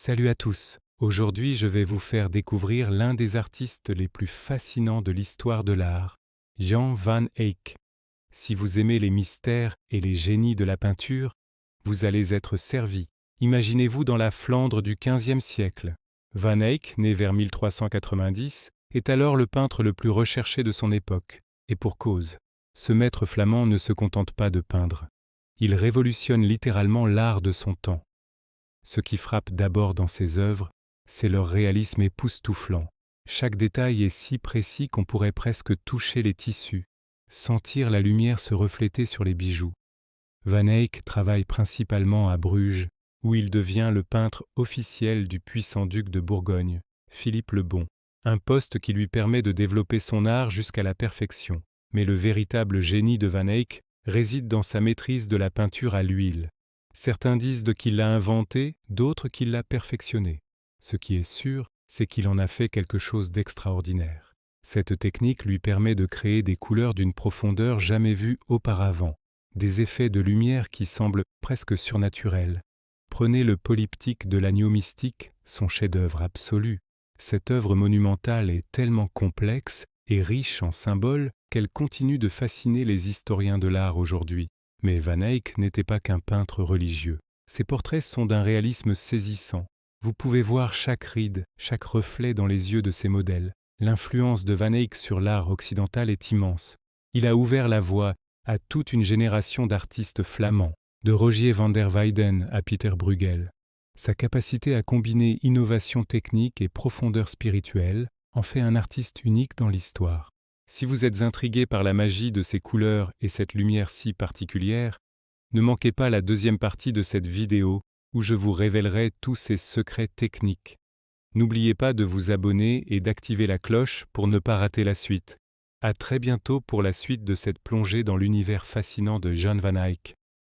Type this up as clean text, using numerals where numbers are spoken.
Salut à tous. Aujourd'hui, je vais vous faire découvrir l'un des artistes les plus fascinants de l'histoire de l'art, Jan van Eyck. Si vous aimez les mystères et les génies de la peinture, vous allez être servi. Imaginez-vous dans la Flandre du XVe siècle. Van Eyck, né vers 1390, est alors le peintre le plus recherché de son époque, et pour cause. Ce maître flamand ne se contente pas de peindre. Il révolutionne littéralement l'art de son temps. Ce qui frappe d'abord dans ses œuvres, c'est leur réalisme époustouflant. Chaque détail est si précis qu'on pourrait presque toucher les tissus, sentir la lumière se refléter sur les bijoux. Van Eyck travaille principalement à Bruges, où il devient le peintre officiel du puissant duc de Bourgogne, Philippe le Bon, un poste qui lui permet de développer son art jusqu'à la perfection. Mais le véritable génie de Van Eyck réside dans sa maîtrise de la peinture à l'huile. Certains disent qu'il l'a inventé, d'autres qu'il l'a perfectionné. Ce qui est sûr, c'est qu'il en a fait quelque chose d'extraordinaire. Cette technique lui permet de créer des couleurs d'une profondeur jamais vue auparavant, des effets de lumière qui semblent presque surnaturels. Prenez le polyptyque de l'agneau mystique, son chef-d'œuvre absolu. Cette œuvre monumentale est tellement complexe et riche en symboles qu'elle continue de fasciner les historiens de l'art aujourd'hui. Mais Van Eyck n'était pas qu'un peintre religieux. Ses portraits sont d'un réalisme saisissant. Vous pouvez voir chaque ride, chaque reflet dans les yeux de ses modèles. L'influence de Van Eyck sur l'art occidental est immense. Il a ouvert la voie à toute une génération d'artistes flamands, de Rogier van der Weyden à Pieter Bruegel. Sa capacité à combiner innovation technique et profondeur spirituelle en fait un artiste unique dans l'histoire. Si vous êtes intrigué par la magie de ces couleurs et cette lumière si particulière, ne manquez pas la deuxième partie de cette vidéo où je vous révélerai tous ces secrets techniques. N'oubliez pas de vous abonner et d'activer la cloche pour ne pas rater la suite. À très bientôt pour la suite de cette plongée dans l'univers fascinant de Jan van Eyck.